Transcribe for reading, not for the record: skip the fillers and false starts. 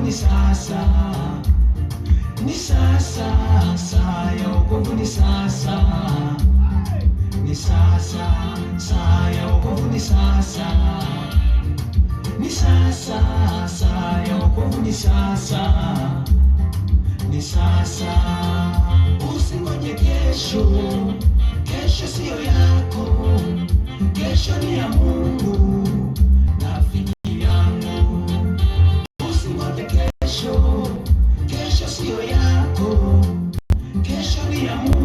ni sasa, ni sasa, saa ya wokovu ni sasa, ni sasa, saa ya wokovu ni sasa, ni sasa, saa ya wokovu ni sasa, ni sasa. Usingoje kesho, kesho siyo yako, kesho ni ya Mungu. Rafiki yangu, usingoje kesho, kesho siyo yako, kesho ni ya Mungu.